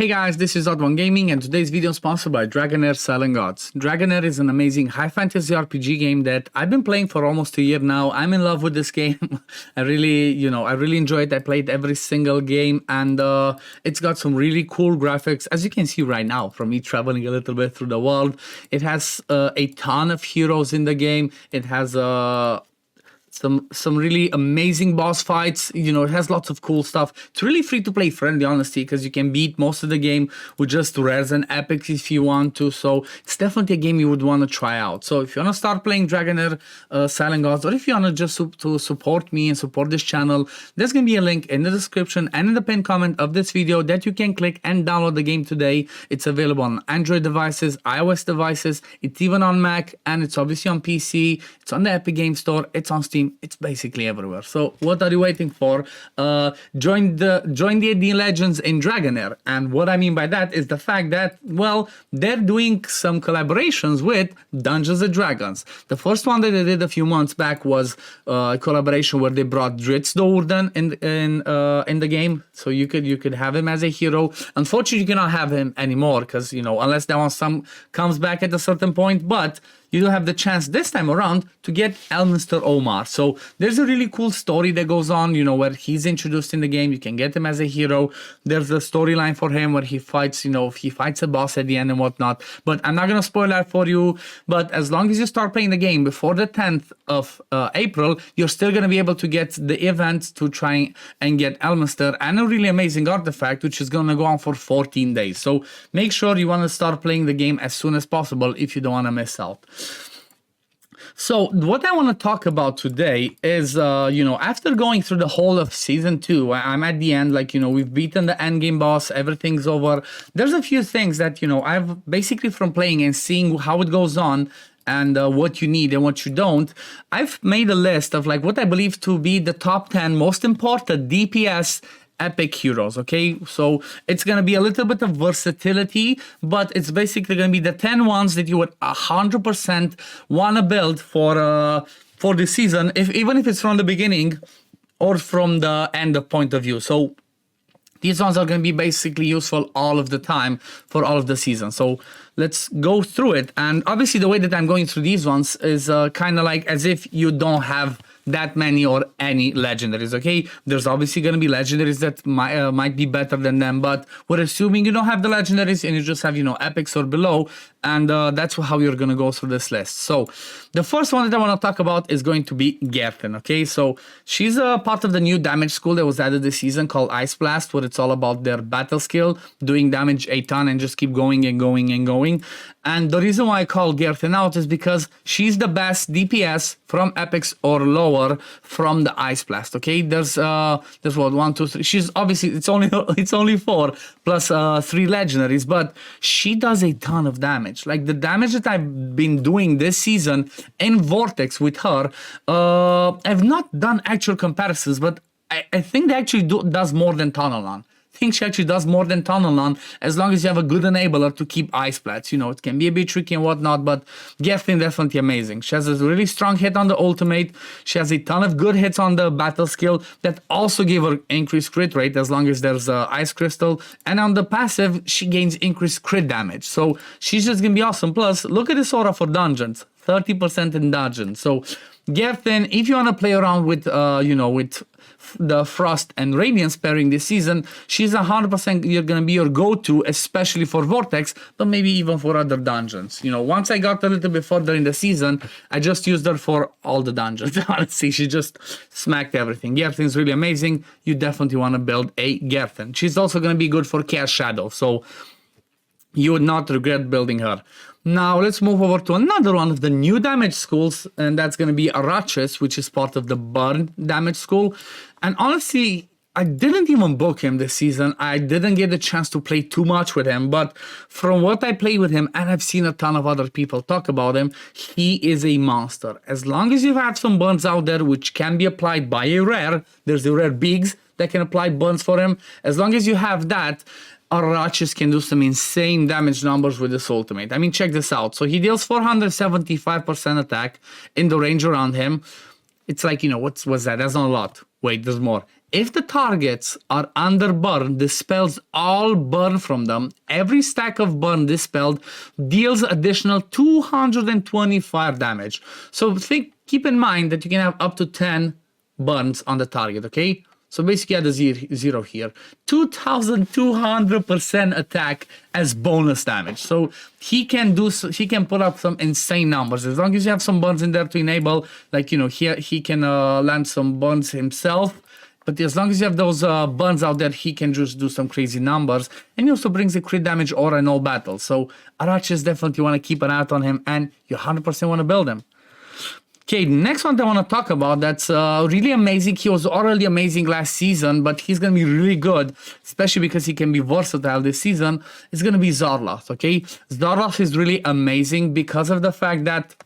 Hey guys, this is OddOneGaming and today's video is sponsored by Dragonheir Silent Gods. Dragonheir is an amazing high fantasy RPG game that I've been playing for almost a year now. I'm in love with this game. I really enjoy it. I played every single game and it's got some really cool graphics, as you can see right now from me traveling a little bit through the world. It has a ton of heroes in the game. It has some really amazing boss fights. It has lots of cool stuff. It's really free to play friendly, honestly, because you can beat most of the game with just rares and epics if you want to. So it's definitely a game you would want to try out. So if you want to start playing Dragonheir Silent Gods, or if you want to just to support me and support this channel, there's going to be a link in the description and in the pinned comment of this video that you can click and download the game today. It's available on Android devices, iOS devices, it's even on Mac, and it's obviously on PC. It's on the Epic Game Store, it's on Steam. It's basically everywhere. So what are you waiting for? Join the AD Legends in Dragonheir. And what I mean by that is the fact that, well, they're doing some collaborations with Dungeons and Dragons. The first one that they did a few months back was a collaboration where they brought Dritz Dourdan in the game. So you could have him as a hero. Unfortunately, you cannot have him anymore because, unless that one comes back at a certain point. But you do have the chance this time around to get Elminster Omar. So there's a really cool story that goes on, where he's introduced in the game. You can get him as a hero. There's a storyline for him where he fights, he fights a boss at the end and whatnot. But I'm not going to spoil that for you. But as long as you start playing the game before the 10th of April, you're still going to be able to get the event to try and get Elminster and a really amazing artifact, which is going to go on for 14 days. So make sure you want to start playing the game as soon as possible if you don't want to miss out. So what I want to talk about today is, after going through the whole of season 2, I'm at the end, we've beaten the end game boss, everything's over. There's a few things that, I've basically from playing and seeing how it goes on and what you need and what you don't, I've made a list of what I believe to be the top 10 most important DPS epic heroes. Okay, so it's gonna be a little bit of versatility, but it's basically gonna be the 10 ones that you would 100% want to build for this season, even if it's from the beginning or from the end of point of view. So these ones are going to be basically useful all of the time for all of the season. So let's go through it. And obviously the way that I'm going through these ones is kind of like as if you don't have that many or any legendaries. Okay, there's obviously going to be legendaries that might be better than them, but we're assuming you don't have the legendaries and you just have epics or below, and that's how you're going to go through this list. So the first one that I want to talk about is going to be Gerthen. Okay, so she's a part of the new damage school that was added this season called Ice Blast, where it's all about their battle skill, doing damage a ton and just keep going and going and going. And the reason why I call Gerthen out is because she's the best DPS from epics or lower from the Ice Blast. Okay, there's what, 1, 2, 3. She's obviously it's only 4 plus 3 legendaries, but she does a ton of damage. Like the damage that I've been doing this season in Vortex with her, I've not done actual comparisons, but I think they actually does more than Tunnel. I think she actually does more than Tunnel as long as you have a good enabler to keep Ice Splats. It can be a bit tricky and whatnot, but Gerthen definitely amazing. She has a really strong hit on the ultimate. She has a ton of good hits on the battle skill that also give her increased crit rate as long as there's Ice Crystal. And on the passive, she gains increased crit damage. So she's just going to be awesome. Plus, look at this aura for dungeons. 30% in dungeons. So Gerthen, if you want to play around with, with the Frost and Radiance pairing this season, she's 100% you're going to be your go-to, especially for Vortex, but maybe even for other dungeons. Once I got a little bit further in the season, I just used her for all the dungeons. Honestly, she just smacked everything. Gerthen's really amazing. You definitely want to build a Gerthen. She's also going to be good for Chaos Shadow, so you would not regret building her. Now let's move over to another one of the new damage schools, and that's going to be Arach, which is part of the Burn damage school. And honestly, I didn't even book him this season. I didn't get the chance to play too much with him, but from what I play with him, and I've seen a ton of other people talk about him, he is a monster. As long as you've had some burns out there, which can be applied by a rare, there's a rare Bigs that can apply burns for him. As long as you have that, Arach can do some insane damage numbers with this ultimate. I mean, check this out. So he deals 475% attack in the range around him. it's like, what's that? That's not a lot. Wait, there's more. If the targets are under burn, dispels all burn from them. Every stack of burn dispelled deals additional 225 damage. So keep in mind that you can have up to 10 burns on the target, okay? So basically add a zero here. 2,200% attack as bonus damage. So he can put up some insane numbers. As long as you have some burns in there to enable, like, he can land some burns himself. But as long as you have those burns out there, he can just do some crazy numbers. And he also brings a crit damage aura in all battles. So Arach definitely want to keep an eye out on him, and you 100% want to build him. Okay, next one that I want to talk about that's really amazing. He was already amazing last season, but he's going to be really good, especially because he can be versatile this season. It's going to be Zaros, okay? Zaros is really amazing because of the fact that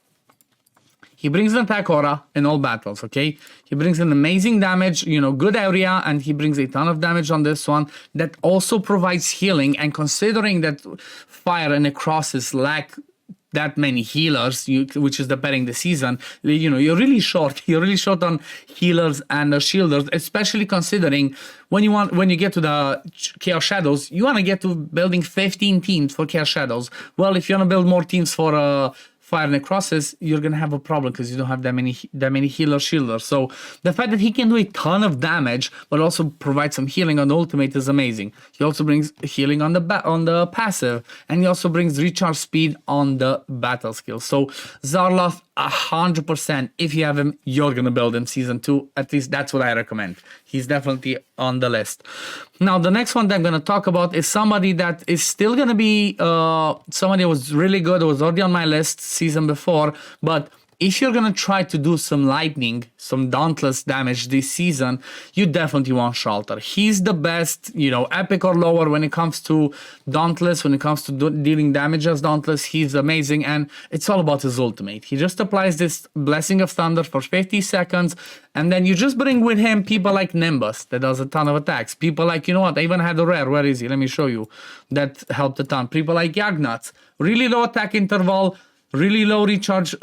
he brings an attack aura in all battles, okay? He brings an amazing damage, good area, and he brings a ton of damage on this one that also provides healing. And considering that fire and necrosis lack that many healers, which is the pairing this season, you're really short. You're really short on healers and shielders, especially considering when you get to the Chaos Shadows, you want to get to building 15 teams for Chaos Shadows. Well, if you want to build more teams for Fire Necrosis, you're gonna have a problem because you don't have that many healer shielders. So the fact that he can do a ton of damage but also provide some healing on the ultimate is amazing. He also brings healing on the passive, and he also brings recharge speed on the battle skill. So Zaros, 100%. If you have him, you're gonna build him season 2. At least that's what I recommend. He's definitely on the list. Now the next one that I'm gonna talk about is somebody that is still gonna be somebody that was really good. It was already on my list season before, but if you're gonna try to do some lightning, some dauntless damage this season, you definitely want Stelter. He's the best, epic or lower when it comes to dauntless, when it comes to dealing damage as dauntless. He's amazing, and it's all about his ultimate. He just applies this Blessing of Thunder for 50 seconds, and then you just bring with him people like Nimbus that does a ton of attacks. People like, I even had a rare. Where is he? Let me show you. That helped a ton. People like Yagnuts. Really low attack interval, really low recharge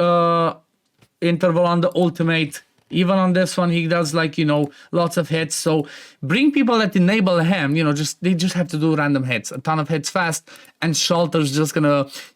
interval on the ultimate. Even on this one, he does lots of hits. So bring people that enable him, they just have to do random hits, a ton of hits fast, and Stelter's just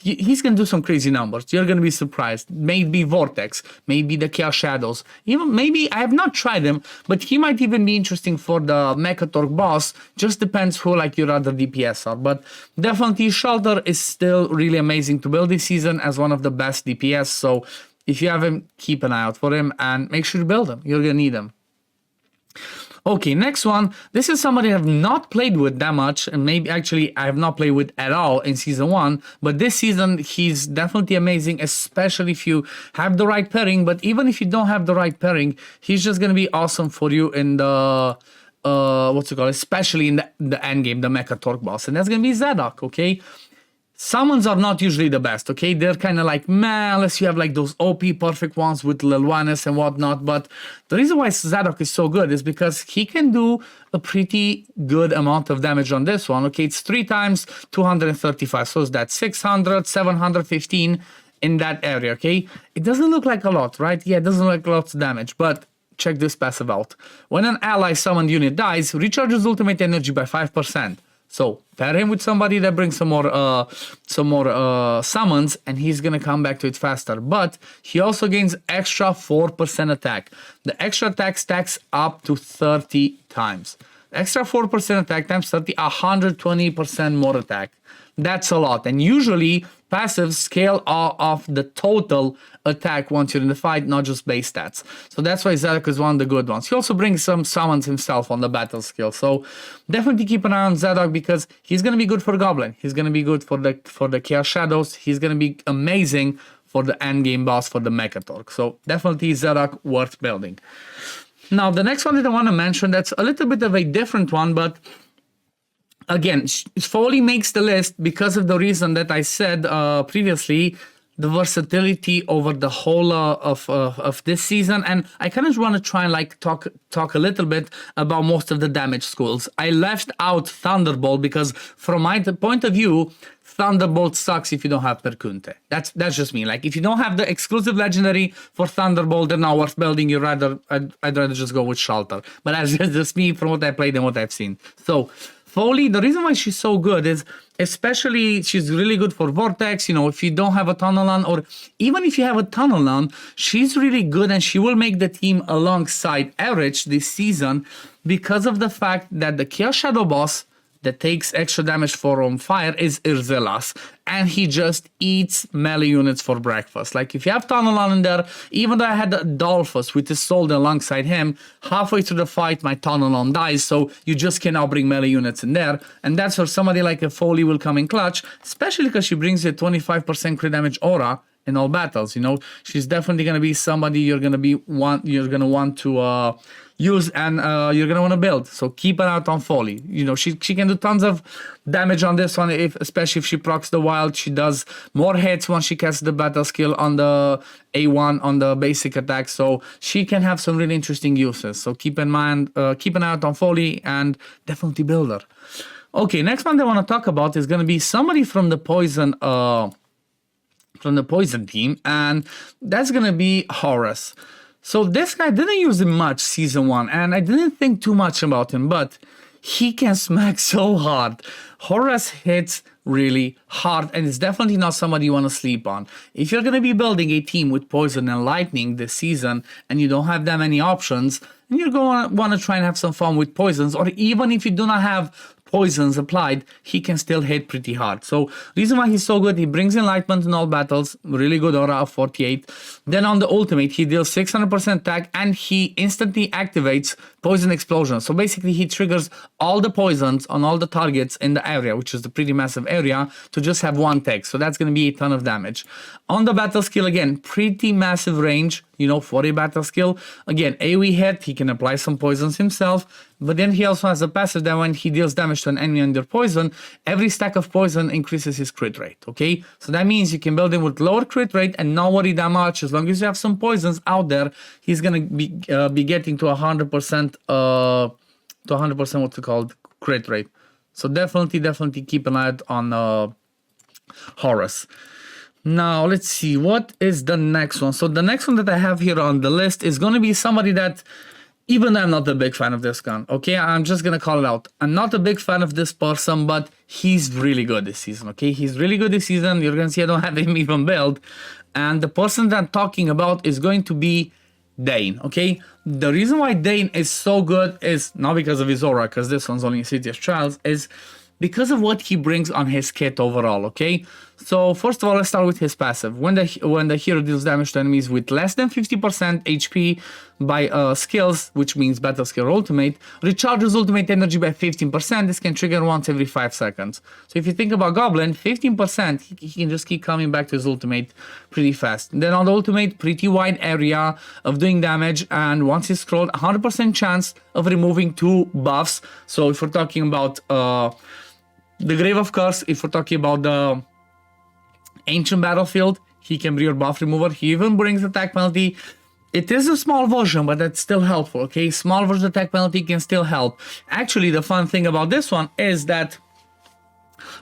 he's gonna do some crazy numbers. You're gonna be surprised. Maybe Vortex, maybe the Chaos Shadows, even maybe, I have not tried him, but he might even be interesting for the Mechatork boss. Just depends who your other DPS are. But definitely Stelter is still really amazing to build this season as one of the best DPS. So if you have him, keep an eye out for him and make sure to build him. You're gonna need him. Okay, next one. This is somebody I have not played with that much, and maybe actually I have not played with at all in season 1. But this season, he's definitely amazing, especially if you have the right pairing. But even if you don't have the right pairing, he's just gonna be awesome for you in the especially in the end game, the Mechatork boss, and that's gonna be Zaros. Okay. Summons are not usually the best, okay? They're kind of like, meh, unless you have those OP perfect ones with Lilwanis and whatnot. But the reason why Zaros is so good is because he can do a pretty good amount of damage on this one, okay? It's 3 times 235, so that's 600, 715 in that area, okay? It doesn't look like a lot, right? Yeah, it doesn't look like a lot of damage, but check this passive out. When an ally summoned unit dies, recharges ultimate energy by 5%. So pair him with somebody that brings some more summons, and he's gonna come back to it faster. But he also gains extra 4% attack. The extra attack stacks up to 30 times. Extra 4% attack times 30, 120% more attack. That's a lot. And usually passives scale off the total attack once you're in the fight, not just base stats. So that's why Zaros is one of the good ones. He also brings some summons himself on the battle skill. So definitely keep an eye on Zaros because he's going to be good for Goblin. He's going to be good for the Chaos Shadows. He's going to be amazing for the end game boss, for the Mechatork. So definitely Zaros worth building. Now the next one that I want to mention, that's a little bit of a different one, but again, Foley makes the list because of the reason that I said previously, the versatility over the whole of this season. And I kind of want to try and talk a little bit about most of the damage schools. I left out Thunderbolt because from my point of view, Thunderbolt sucks if you don't have Perkunte. That's just me. Like, if you don't have the exclusive legendary for Thunderbolt, they're not worth building. I'd rather just go with Shelter. But that's just me from what I played and what I've seen. So Foley, the reason why she's so good is, especially she's really good for Vortex, you know, if you don't have a tunnel on, or even if you have a tunnel on, she's really good and she will make the team alongside Arach this season because of the fact that the Chaos Shadow boss that takes extra damage from fire is Irzilas, and he just eats melee units for breakfast. Like, if you have Tunnel on in there, even though I had Dolphus with his soul alongside him, halfway through the fight my Tunnel on dies, so you just cannot bring melee units in there, and that's where somebody like a Foley will come in clutch, especially because she brings you a 25% crit damage aura in all battles. You know, she's definitely gonna be somebody you're gonna want to use and you're gonna want to build. So keep an eye out on Foley. You know, she can do tons of damage on this one, especially if she procs the wild. She does more hits once she casts the battle skill on the A1 on the basic attack. So she can have some really interesting uses. So keep an eye out on Foley and definitely build her. Okay, next one I want to talk about is gonna be somebody from the poison team, and that's gonna be Horus. So this guy didn't use him much season 1, and I didn't think too much about him, but he can smack so hard. Horus hits really hard, and it's definitely not somebody you want to sleep on. If you're going to be building a team with poison and lightning this season, and you don't have that many options, and you're going to want to try and have some fun with poisons, or even if you do not have poisons applied, he can still hit pretty hard. So reason why he's so good, he brings enlightenment in all battles, really good aura of 48. Then on the ultimate, he deals 600% attack and he instantly activates poison explosion. So basically he triggers all the poisons on all the targets in the area, which is a pretty massive area, to just have one tag. So that's going to be a ton of damage. On the battle skill, again, pretty massive range, you know, for a battle skill. Again, AoE hit, he can apply some poisons himself, but then he also has a passive that when he deals damage to an enemy under poison, every stack of poison increases his crit rate, okay? So that means you can build him with lower crit rate and not worry that much. As long as you have some poisons out there, he's gonna be getting to 100%, what's it called, crit rate. So definitely keep an eye out on Horus. Now, let's see, what is the next one? So the next one that I have here on the list is going to be somebody that, even though I'm not a big fan of this gun, okay? I'm just going to call it out. I'm not a big fan of this person, but he's really good this season, okay? He's really good this season. You're going to see I don't have him even built. And the person that I'm talking about is going to be Denne, okay? The reason why Denne is so good is not because of his aura, because this one's only in City of Trials, is because of what he brings on his kit overall, okay? So first of all, let's start with his passive. When the hero deals damage to enemies with less than 50% HP by skills, which means battle skill or ultimate, recharges ultimate energy by 15%. This can trigger once every 5 seconds. So if you think about Goblin, 15%, he can just keep coming back to his ultimate pretty fast. Then on the ultimate, pretty wide area of doing damage, and once he's scrolled, 100% chance of removing 2 buffs. So if we're talking about the Grave of Curse, if we're talking about the Ancient Battlefield, he can be your buff remover. He even brings attack penalty. It is a small version, but that's still helpful, okay? Small version attack penalty can still help. Actually, the fun thing about this one is that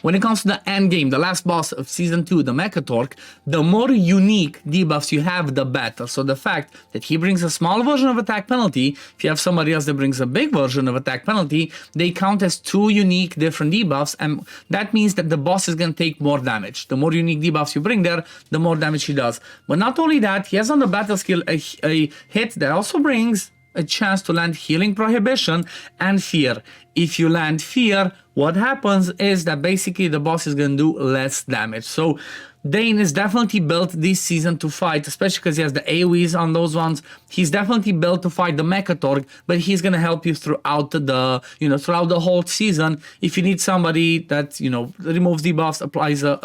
when it comes to the end game, the last boss of Season 2, the Mechatork, the more unique debuffs you have, the better. So the fact that he brings a small version of attack penalty, if you have somebody else that brings a big version of attack penalty, they count as 2 unique different debuffs, and that means that the boss is going to take more damage. The more unique debuffs you bring there, the more damage he does. But not only that, he has on the battle skill a hit that also brings a chance to land Healing Prohibition and Fear. If you land Fear, what happens is that basically the boss is going to do less damage. So Denne is definitely built this season to fight, especially because he has the AoEs on those ones. He's definitely built to fight the Mechatork, but he's going to help you throughout throughout the whole season. If you need somebody that, removes debuffs,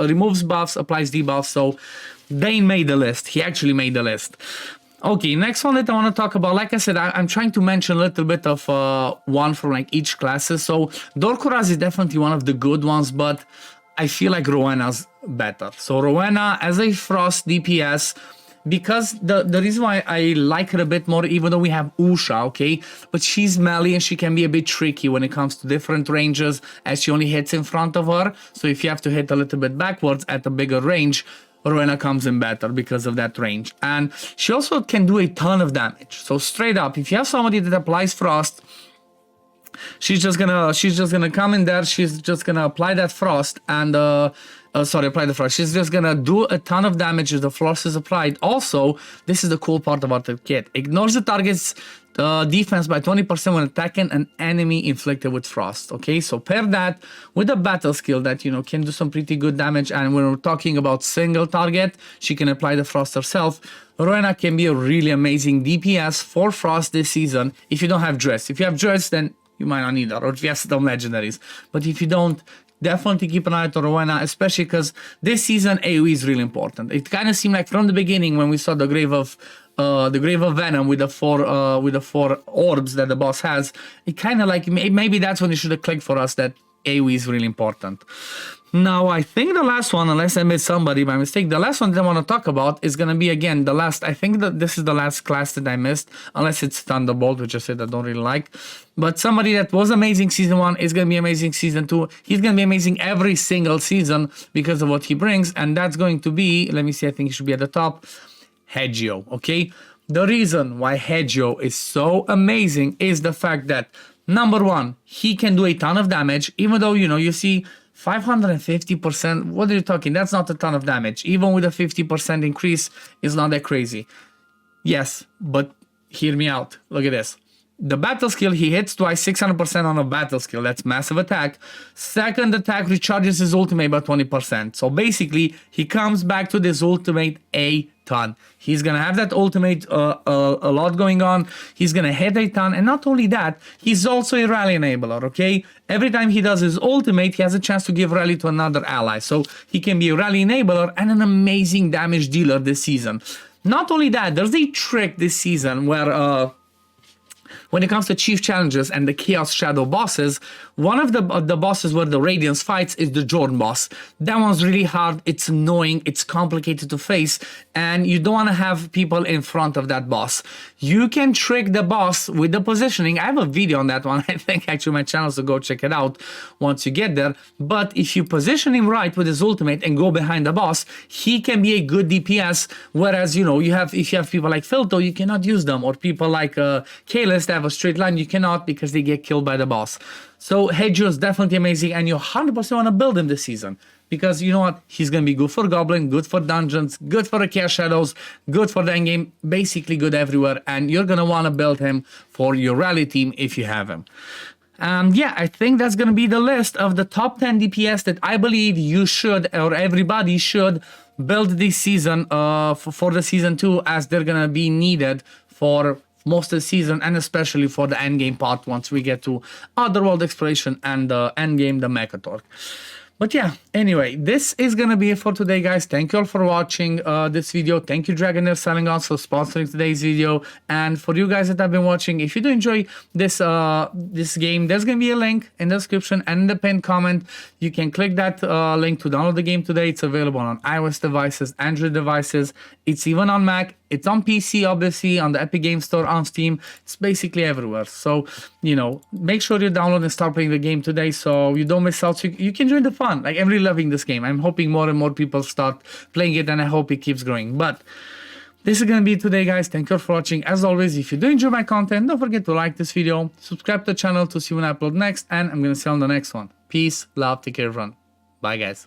removes buffs, applies debuffs. So Denne made the list. He actually made the list. Okay, next one that I want to talk about, like I said, I'm trying to mention a little bit of one from like each classes. So Dorkuraz is definitely one of the good ones, but I feel like Rowena's better. So Rowena as a Frost DPS, because the reason why I like her a bit more, even though we have Usha, okay, but she's melee and she can be a bit tricky when it comes to different ranges, as she only hits in front of her. So if you have to hit a little bit backwards at a bigger range, Rena comes in better because of that range. And she also can do a ton of damage. So straight up, if you have somebody that applies frost, she's just gonna come in there, she's just gonna apply that frost and apply the frost. She's just gonna do a ton of damage if the frost is applied. Also, this is the cool part about the kit. Ignores the target's defense by 20% when attacking an enemy inflicted with frost. Okay, so pair that with a battle skill that, you know, can do some pretty good damage. And when we're talking about single target, she can apply the frost herself. Rena can be a really amazing DPS for frost this season if you don't have dress. If you have dress, then you might not need that, or if you have some legendaries. But if you don't, definitely keep an eye out on Rena, especially because this season AoE is really important. It kind of seemed like from the beginning when we saw the Grave of Venom with the four orbs that the boss has, it kind of like maybe that's when it should have clicked for us that AoE is really important. Now, I think the last one, unless I missed somebody by mistake, the last one that I want to talk about is going to be, again, the last, I think that this is the last class that I missed, unless it's Thunderbolt, which I said I don't really like. But somebody that was amazing season 1 is going to be amazing season 2. He's going to be amazing every single season because of what he brings, and that's going to be, let me see, I think he should be at the top, Hedo, okay? The reason why Hedo is so amazing is the fact that, number one, he can do a ton of damage, even though, you know, you see 550%, what are you talking? That's not a ton of damage. Even with a 50% increase, it's not that crazy. Yes, but hear me out. Look at this. The battle skill, he hits twice, 600% on a battle skill. That's massive attack. Second attack recharges his ultimate by 20%. So basically, he comes back to this ultimate a ton. He's gonna have that ultimate a lot going on. He's gonna hit a ton, and not only that, he's also a rally enabler, okay? Every time he does his ultimate, he has a chance to give rally to another ally. So he can be a rally enabler and an amazing damage dealer this season. Not only that, there's a trick this season where when it comes to chief challenges and the Chaos Shadow bosses, one of the bosses where the Radiance fights is the Jordan boss. That one's really hard, it's annoying, it's complicated to face, and you don't want to have people in front of that boss. You can trick the boss with the positioning. I have a video on that one, I think actually my channel, so go check it out once you get there. But if you position him right with his ultimate and go behind the boss, he can be a good DPS, whereas, you know, if you have people like Filto, you cannot use them, or people like Kalis that have a straight line, you cannot because they get killed by the boss. So Hedo is definitely amazing, and you 100% want to build him this season because you know what, he's gonna be good for Goblin, good for dungeons, good for the Chaos Shadows, good for the endgame, basically good everywhere, and you're gonna want to build him for your rally team if you have him. Yeah, I think that's gonna be the list of the top 10 DPS that I believe you should, or everybody should, build this season for the season 2, as they're gonna be needed for most of the season, and especially for the endgame part once we get to Otherworld Exploration and the endgame, the Mechatork. But yeah, anyway, this is gonna be it for today, guys. Thank you all for watching this video. Thank you, Dragonheir Selling Out, for sponsoring today's video. And for you guys that have been watching, if you do enjoy this this game, there's gonna be a link in the description and in the pinned comment. You can click that link to download the game today. It's available on iOS devices, Android devices. It's even on Mac. It's on PC, obviously, on the Epic Games Store, on Steam. It's basically everywhere. So, you know, make sure you download and start playing the game today so you don't miss out. So you can join the fun. Like, I'm really loving this game. I'm hoping more and more people start playing it, and I hope it keeps growing. But this is going to be it today, guys. Thank you for watching. As always, if you do enjoy my content, don't forget to like this video, subscribe to the channel to see when I upload next, and I'm going to see you on the next one. Peace, love, take care, everyone. Bye, guys.